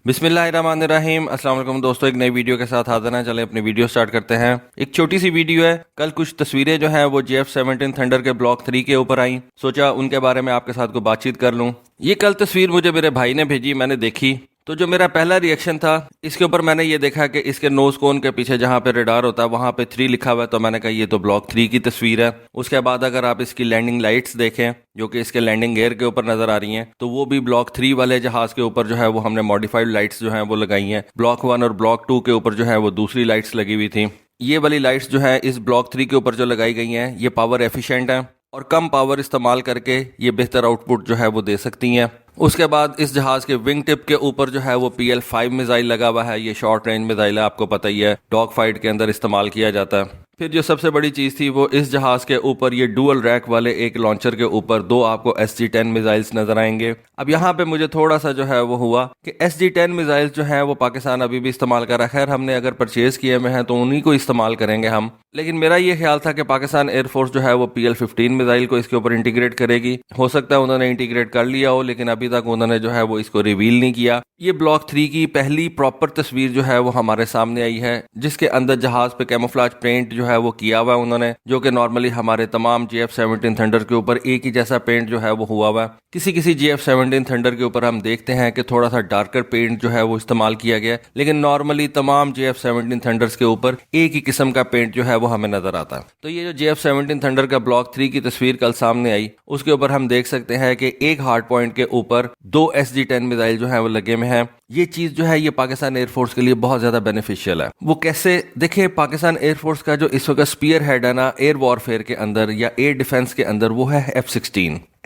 बिस्मिल्लाहिर्रहमानिर्रहीम। अस्सलाम वालेकुम दोस्तों, एक नई वीडियो के साथ हाजिर हैं। चले अपनी वीडियो स्टार्ट करते हैं। एक छोटी सी वीडियो है। कल कुछ तस्वीरें जो हैं वो JF-17 थंडर के ब्लॉक 3 के ऊपर आई। सोचा उनके बारे में आपके साथ कोई बातचीत कर लूं। ये कल तस्वीर मुझे मेरे भाई ने भेजी, मैंने देखी तो जो मेरा पहला रिएक्शन था इसके ऊपर, मैंने ये देखा कि इसके नोज कोन के पीछे जहाँ पे रेडार होता है वहाँ पे 3 लिखा हुआ है। तो मैंने कहा ये तो ब्लॉक 3 की तस्वीर है। उसके बाद अगर आप इसकी लैंडिंग लाइट्स देखें जो कि इसके लैंडिंग गियर के ऊपर नजर आ रही हैं, तो वो भी ब्लॉक 3 वाले जहाज के ऊपर जो है वो हमने मॉडिफाइड लाइट्स जो हैं वो लगाई हैं। ब्लॉक 1 और ब्लॉक 2 के ऊपर जो है वो दूसरी लाइट्स लगी हुई थी। ये वाली लाइट्स जो है इस ब्लॉक 3 के ऊपर जो लगाई गई हैं ये पावर एफिशिएंट है और कम पावर इस्तेमाल करके ये बेहतर आउटपुट जो है वो दे सकती हैं। उसके बाद इस जहाज के विंग टिप के ऊपर जो है वो PL-5 मिसाइल लगा हुआ है। ये शॉर्ट रेंज मिसाइल है, आपको पता ही है, डॉग फाइट के अंदर इस्तेमाल किया जाता है। फिर जो सबसे बड़ी चीज़ थी वो इस जहाज के ऊपर ये डुअल रैक वाले एक लॉन्चर के ऊपर 2 आपको SG-10 मिसाइल्स नजर आएंगे। अब यहाँ पे मुझे थोड़ा सा जो है वो हुआ कि SG-10 मिसाइल्स जो है वो पाकिस्तान अभी भी इस्तेमाल कर रहा है। खैर, हमने अगर परचेज किए हुए हैं तो उन्हीं को इस्तेमाल करेंगे हम। लेकिन मेरा ये ख्याल था कि पाकिस्तान एयरफोर्स जो है वो PL-15 मिसाइल को इसके ऊपर इंटीग्रेट करेगी। हो सकता है उन्होंने इंटीग्रेट कर लिया हो, लेकिन अभी तक उन्होंने जो है वो इसको रिवील नहीं किया। ये ब्लॉक 3 की पहली प्रॉपर तस्वीर जो है वो हमारे सामने आई है, जिसके अंदर जहाज पे कैमोफ्लेज पेंट जो है वो किया हुआ है उन्होंने, जो कि नॉर्मली हमारे तमाम JF-17 थंडर के ऊपर एक ही जैसा पेंट जो है वो हुआ हुआ है। किसी किसी JF-17 थंडर के ऊपर हम देखते हैं कि थोड़ा सा डार्कर पेंट जो है वो इस्तेमाल किया गया, लेकिन नॉर्मली तमाम JF-17 थंडर्स के ऊपर एक ही किस्म का पेंट जो है वो हमें नजर आता है। तो ये जो JF-17 थंडर का ब्लॉक 3 की तस्वीर कल सामने आई, उसके ऊपर हम देख सकते हैं कि एक हार्ड पॉइंट के ऊपर 2 SG-10 मिसाइल जो है वो लगे में हैं। ये चीज जो है ये पाकिस्तान एयरफोर्स के लिए बहुत ज्यादा बेनिफिशियल है। वो कैसे देखें, पाकिस्तान एयरफोर्स का जो इस वक्त स्पीयर हेड है ना एयर वॉरफेयर के अंदर या एयर डिफेंस के अंदर, वो है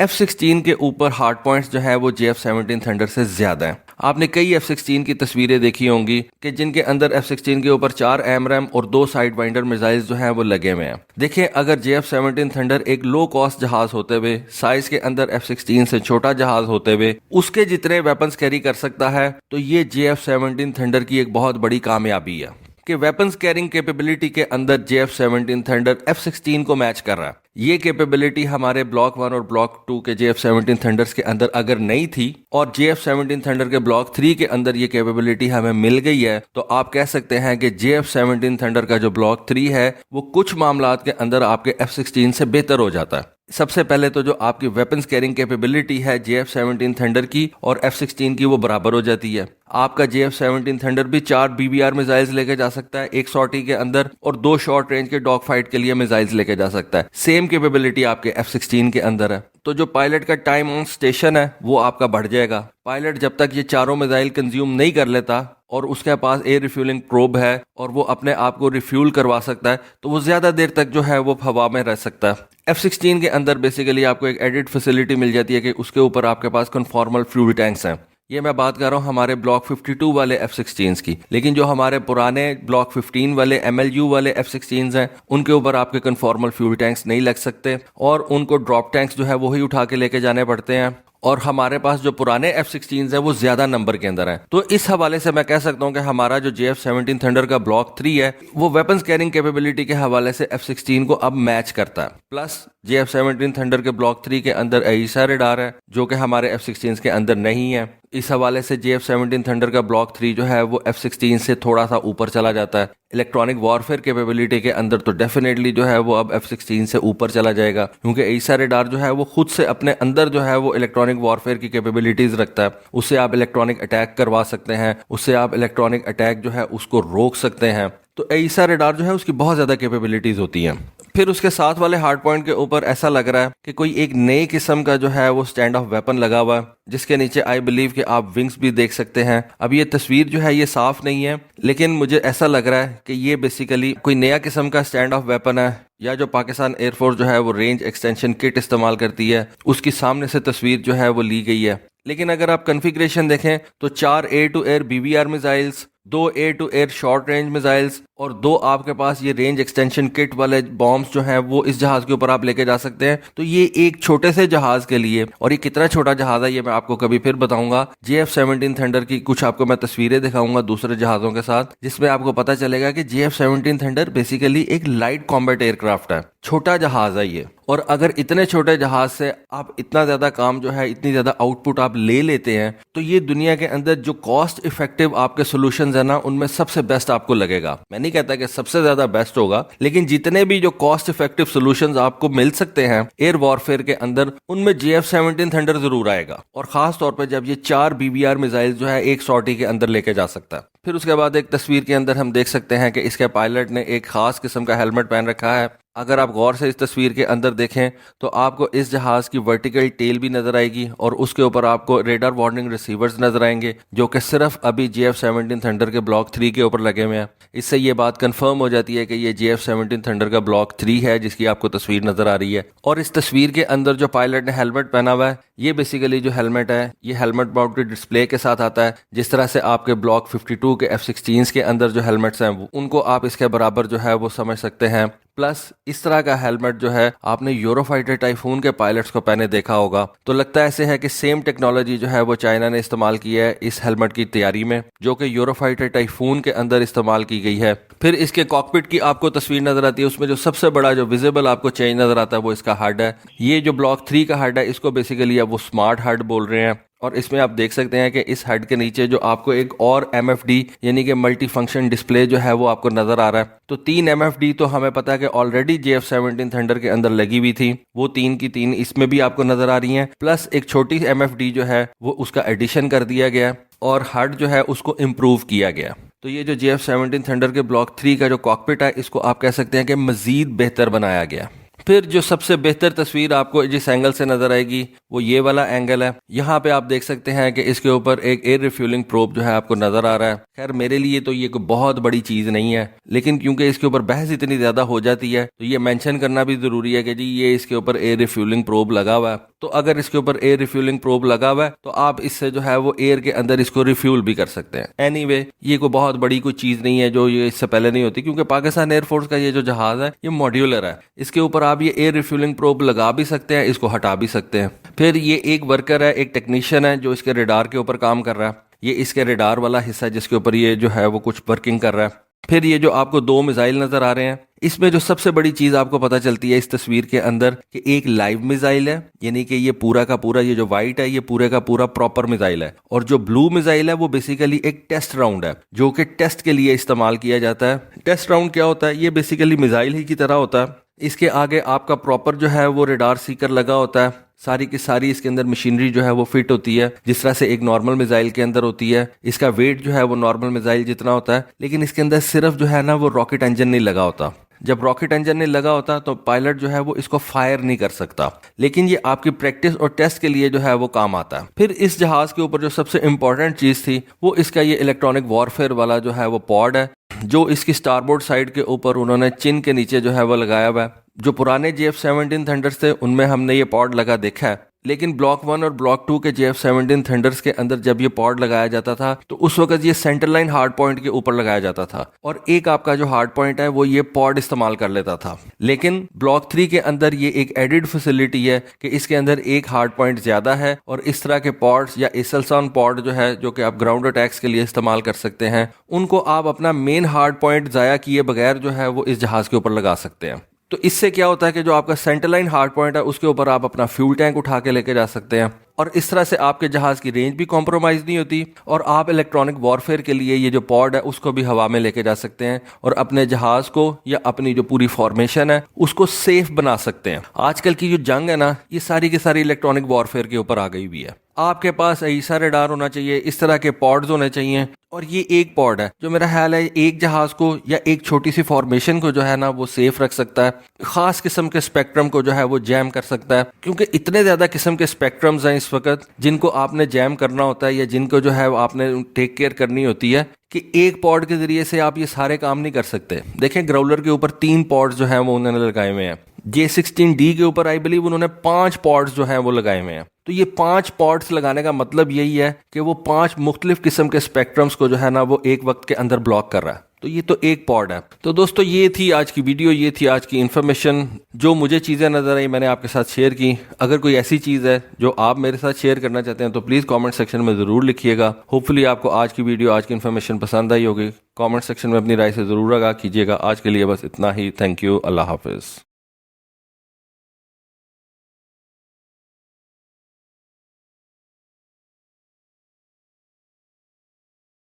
F-16 के ऊपर हार्ड पॉइंट्स जो है वो JF-17 थंडर से ज्यादा हैं। आपने कई F-16 की तस्वीरें देखी होंगी कि जिनके अंदर F-16 के ऊपर 4 AMRAAM और 2 साइड वाइंडर मिसाइल्स जो हैं वो लगे हुए हैं। देखें, अगर JF-17 थंडर एक लो कॉस्ट जहाज होते हुए, साइज के अंदर F-16 से छोटा जहाज होते हुए उसके जितने वेपन्स कैरी कर सकता है, तो ये JF-17 थंडर की एक बहुत बड़ी कामयाबी है कि वेपन्स कैरिंग कैपेबिलिटी के अंदर JF-17 थंडर F-16 को मैच कर रहा है। ये कैपेबिलिटी हमारे ब्लॉक 1 और ब्लॉक 2 के JF-17 थंडर्स के अंदर अगर नहीं थी और JF-17 थंडर के ब्लॉक 3 के अंदर ये कैपेबिलिटी हमें मिल गई है, तो आप कह सकते हैं कि JF-17 थंडर का जो ब्लॉक 3 है वो कुछ मामलात के अंदर आपके F-16 से बेहतर हो जाता है। सबसे पहले तो जो आपकी वेपन्स कैरिंग कैपेबिलिटी है JF-17 थंडर की और F-16 की, वो बराबर हो जाती है। आपका JF-17 थंडर भी 4 BBR मिसाइल्स लेके जा सकता है एक सॉर्टी के अंदर और 2 शॉर्ट रेंज के डॉग फाइट के लिए मिसाइल्स लेके जा सकता है। सेम कैपेबिलिटी आपके F-16 के अंदर है। तो जो पायलट का टाइम ऑन स्टेशन है वो आपका बढ़ जाएगा। पायलट जब तक ये चारों मिसाइल कंज्यूम नहीं कर लेता और उसके पास एयर रिफ्यूलिंग प्रोब है और वो अपने आप को रिफ्यूल करवा सकता है, तो वो ज्यादा देर तक जो है वो हवा में रह सकता है। F-16 के अंदर बेसिकली आपको एक एडिड फैसिलिटी मिल जाती है कि उसके ऊपर आपके पास कन्फॉर्मल फ्यूल टैंक्स हैं। ये मैं बात कर रहा हूँ हमारे ब्लॉक 52 वाले F-16 की, लेकिन जो हमारे पुराने ब्लॉक 15 वाले MLU वाले F-16 हैं उनके ऊपर आपके कन्फॉर्मल फ्यूल टैंक्स नहीं लग सकते और उनको ड्रॉप टैंक्स जो है वही उठा के लेके जाने पड़ते हैं। और हमारे पास जो पुराने F-16 है वो ज्यादा नंबर के अंदर है। तो इस हवाले से मैं कह सकता हूं कि हमारा जो JF-17 थंडर का ब्लॉक 3 है वो वेपन्स कैरिंग कैपेबिलिटी के हवाले से F-16 को अब मैच करता है। प्लस JF-17 थंडर के ब्लॉक 3 के अंदर AESA रेडार है जो कि हमारे F-16 के अंदर नहीं है। इस हवाले से JF-17 थंडर का ब्लॉक 3 जो है वो F-16 से थोड़ा सा ऊपर चला जाता है। इलेक्ट्रॉनिक वॉरफेयर कैपेबिलिटी के अंदर तो डेफिनेटली जो है वो अब F-16 से ऊपर चला जाएगा, क्योंकि AESA रेडार जो है वो खुद से अपने अंदर जो है वो इलेक्ट्रॉनिक वॉरफेयर की कैपेबिलिटीज रखता है। उससे आप इलेक्ट्रॉनिक अटैक करवा सकते हैं, उससे आप इलेक्ट्रॉनिक अटैक जो है उसको रोक सकते हैं। तो AESA रेडार जो है उसकी बहुत ज्यादा कैपेबिलिटीज होती हैं। फिर उसके साथ वाले हार्ड पॉइंट के ऊपर ऐसा लग रहा है कि कोई एक नई किस्म का जो है वो स्टैंड ऑफ वेपन लगा हुआ है, जिसके नीचे आई बिलीव कि आप विंग्स भी देख सकते हैं। अब ये तस्वीर जो है ये साफ नहीं है, लेकिन मुझे ऐसा लग रहा है कि ये बेसिकली कोई नया किस्म का स्टैंड ऑफ वेपन है, या जो पाकिस्तान एयरफोर्स जो है वो रेंज एक्सटेंशन किट इस्तेमाल करती है उसकी सामने से तस्वीर जो है वो ली गई है। लेकिन अगर आप कॉन्फ़िगरेशन देखें तो 4 air to air BBR missiles, 2 air to air short range missiles और 2 आपके पास ये रेंज एक्सटेंशन किट वाले बॉम्ब्स जो हैं वो इस जहाज के ऊपर आप लेके जा सकते हैं। तो ये एक छोटे से जहाज के लिए, और ये कितना छोटा जहाज है ये मैं आपको कभी फिर बताऊंगा। JF-17 थंडर की कुछ आपको मैं तस्वीरें दिखाऊंगा दूसरे जहाजों के साथ, जिसमें आपको पता चलेगा कि JF-17 थंडर बेसिकली एक लाइट कॉम्बैट एयरक्राफ्ट है, छोटा जहाज है ये। और अगर इतने छोटे जहाज से आप इतना ज्यादा काम जो है, इतनी ज्यादा आउटपुट आप ले लेते हैं, तो ये दुनिया के अंदर जो कॉस्ट इफेक्टिव आपके सॉल्यूशंस है ना, उनमें सबसे बेस्ट आपको लगेगा। मैं नहीं कहता कि सबसे ज्यादा बेस्ट होगा, लेकिन जितने भी जो कॉस्ट इफेक्टिव सॉल्यूशंस आपको मिल सकते हैं एयर वॉरफेयर के अंदर, उनमें JF-17 थंडर जरूर आएगा। और खास तौर पर जब ये 4 BBR मिसाइल जो है एक सॉर्टी के अंदर लेके जा सकता है। फिर उसके बाद एक तस्वीर के अंदर हम देख सकते हैं कि इसके पायलट ने एक खास किस्म का हेलमेट पहन रखा है। अगर आप गौर से इस तस्वीर के अंदर देखें तो आपको इस जहाज की वर्टिकल टेल भी नजर आएगी, और उसके ऊपर आपको रेडार वार्निंग रिसीवर्स नजर आएंगे, जो कि सिर्फ अभी JF-17 थंडर के ब्लॉक 3 के ऊपर लगे हुए हैं। इससे ये बात कंफर्म हो जाती है कि ये JF-17 थंडर का ब्लॉक 3 है, जिसकी आपको तस्वीर नजर आ रही है। और इस तस्वीर के अंदर जो पायलट ने हेलमेट पहना हुआ है, ये बेसिकली जो हेलमेट है ये हेलमेट माउंटेड डिस्प्ले के साथ आता है। जिस तरह से आपके ब्लॉक 52 के F-16 के अंदर जो हेलमेट्स हैं उनको आप इसके बराबर जो है वो समझ सकते हैं। प्लस इस तरह का हेलमेट जो है आपने यूरोफाइटर टाइफून के पायलट्स को पहने देखा होगा। तो लगता ऐसे है कि सेम टेक्नोलॉजी जो है वो चाइना ने इस्तेमाल की है इस हेलमेट की तैयारी में, जो कि यूरोफाइटर टाइफून के अंदर इस्तेमाल की गई है। फिर इसके कॉकपिट की आपको तस्वीर नजर आती है, उसमें जो सबसे बड़ा जो विजिबल आपको चेंज नजर आता है वो इसका हड है। ये जो ब्लॉक 3 का हड है, इसको बेसिकली अब वो स्मार्ट हड बोल रहे हैं। और इसमें आप देख सकते हैं कि इस हेड के नीचे जो आपको एक और MFD यानी कि मल्टी फंक्शन डिस्प्ले जो है वो आपको नजर आ रहा है। तो 3 MFD तो हमें पता है कि ऑलरेडी JF-17 थंडर के अंदर लगी हुई थी, वो 3 की 3 इसमें भी आपको नजर आ रही हैं। प्लस एक छोटी MFD जो है वो उसका एडिशन कर दिया गया, और हेड जो है उसको इम्प्रूव किया गया। तो ये जो JF-17 थंडर के ब्लॉक 3 का जो कॉकपिट है, इसको आप कह सकते हैं कि मजीद बेहतर बनाया गया। फिर जो सबसे बेहतर तस्वीर आपको जिस एंगल से नजर आएगी वो ये वाला एंगल है। यहाँ पे आप देख सकते हैं कि इसके ऊपर एक एयर रिफ्यूलिंग प्रोब जो है आपको नजर आ रहा है। खैर मेरे लिए तो ये कोई बहुत बड़ी चीज नहीं है, लेकिन क्योंकि इसके ऊपर बहस इतनी ज्यादा हो जाती है तो ये मेंशन करना भी जरूरी है कि जी ये इसके ऊपर एयर रिफ्यूलिंग प्रोब लगा हुआ है। तो अगर इसके ऊपर एयर रिफ्यूलिंग प्रोब लगा हुआ है तो आप इससे जो है वो एयर के अंदर इसको रिफ्यूल भी कर सकते हैं। एनीवे ये कोई बहुत बड़ी कोई चीज नहीं है जो ये इससे पहले नहीं होती, क्योंकि पाकिस्तान एयरफोर्स का ये जो जहाज है ये मॉड्यूलर है। इसके ऊपर आप ये एयर रिफ्यूलिंग प्रोब लगा भी सकते हैं, इसको हटा भी सकते हैं। फिर ये एक वर्कर है, एक टेक्नीशियन है जो इसके रेडार के ऊपर काम कर रहा है। ये इसके रेडार वाला हिस्सा है जिसके ऊपर ये जो है वो कुछ वर्किंग कर रहा है। फिर ये जो आपको 2 मिसाइल नजर आ रहे हैं, इसमें जो सबसे बड़ी चीज आपको पता चलती है इस तस्वीर के अंदर कि एक लाइव मिसाइल है, यानी कि ये पूरा का पूरा ये जो व्हाइट है ये पूरे का पूरा प्रॉपर मिसाइल है। और जो ब्लू मिसाइल है वो बेसिकली एक टेस्ट राउंड है जो कि टेस्ट के लिए इस्तेमाल किया जाता है। टेस्ट राउंड क्या होता है? ये बेसिकली मिसाइल ही की तरह होता है। इसके आगे आपका प्रॉपर जो है वो रेडार सीकर लगा होता है। सारी की सारी इसके अंदर मशीनरी जो है वो फिट होती है जिस तरह से एक नॉर्मल मिसाइल के अंदर होती है। इसका वेट जो है वो नॉर्मल मिसाइल जितना होता है, लेकिन इसके अंदर सिर्फ जो है ना वो रॉकेट इंजन नहीं लगा होता। जब रॉकेट इंजन नहीं लगा होता तो पायलट जो है वो इसको फायर नहीं कर सकता, लेकिन ये आपकी प्रैक्टिस और टेस्ट के लिए जो है वो काम आता है। फिर इस जहाज के ऊपर जो सबसे इंपॉर्टेंट चीज थी वो इसका ये इलेक्ट्रॉनिक वॉरफेयर वाला जो है वो पॉड है, जो इसकी स्टारबोर्ड साइड के ऊपर उन्होंने चिन के नीचे जो है वो लगाया हुआ है। जो पुराने JF-17 थंडर्स थे उनमें हमने ये पॉड लगा देखा है, लेकिन ब्लॉक 1 और ब्लॉक 2 के JF-17 थंडर्स के अंदर जब ये पॉड लगाया जाता था तो उस वक्त ये सेंटर लाइन हार्ड पॉइंट के ऊपर लगाया जाता था, और एक आपका जो हार्ड पॉइंट है वो ये पॉड इस्तेमाल कर लेता था। लेकिन ब्लॉक 3 के अंदर ये एक एडिड फैसिलिटी है कि इसके अंदर एक हार्ड पॉइंट ज्यादा है, और इस तरह के पॉड्स या एसलसान पॉड जो है जो कि आप ग्राउंड अटैक्स के लिए इस्तेमाल कर सकते हैं, उनको आप अपना मेन हार्ड पॉइंट जाया किए बगैर जो है वो इस जहाज के ऊपर लगा सकते हैं। तो इससे क्या होता है कि जो आपका सेंटर लाइन हार्ड पॉइंट है उसके ऊपर आप अपना फ्यूल टैंक उठा के लेके जा सकते हैं, और इस तरह से आपके जहाज की रेंज भी कॉम्प्रोमाइज नहीं होती, और आप इलेक्ट्रॉनिक वॉरफेयर के लिए ये जो पॉड है उसको भी हवा में लेके जा सकते हैं और अपने जहाज को या अपनी जो पूरी फॉर्मेशन है उसको सेफ बना सकते हैं। आजकल की जो जंग है ना ये सारी की सारी इलेक्ट्रॉनिक वॉरफेयर के ऊपर आ गई हुई है। आपके पास ऐसा रेडार होना चाहिए, इस तरह के पॉड्स होने चाहिए, और ये एक पॉड है जो मेरा ख्याल है एक जहाज को या एक छोटी सी फॉर्मेशन को जो है ना वो सेफ रख सकता है, खास किस्म के स्पेक्ट्रम को जो है वो जैम कर सकता है, क्योंकि इतने ज्यादा किस्म के स्पेक्ट्रम्स हैं इस वक्त जिनको आपने जैम करना होता है या जिनको जो है आपने टेक केयर करनी होती है कि एक पॉड के जरिए से आप ये सारे काम नहीं कर सकते। देखें ग्राउलर के ऊपर 3 पॉड्स जो है वो उन्होंने लगाए हुए हैं, J-16D के ऊपर आई बिलीव उन्होंने 5 पॉड्स जो हैं वो लगाए हुए हैं। तो ये 5 पॉड्स लगाने का मतलब यही है कि वो 5 मुख्तलिफ किस्म के स्पेक्ट्रम्स को जो है ना वो एक वक्त के अंदर ब्लॉक कर रहा है। तो ये तो एक पॉड है। तो दोस्तों ये थी आज की वीडियो, ये थी आज की इन्फॉर्मेशन, जो मुझे चीज़ें नज़र आई मैंने आपके साथ शेयर की। अगर कोई ऐसी चीज़ है जो आप मेरे साथ शेयर करना चाहते हैं तो प्लीज़ कमेंट सेक्शन में ज़रूर लिखिएगा। होपफुली आपको आज की वीडियो, आज की इन्फॉर्मेशन पसंद आई होगी। कमेंट सेक्शन में अपनी राय से ज़रूर आगाह कीजिएगा। आज के लिए बस इतना ही। Thank you. अल्लाह हाफिज़।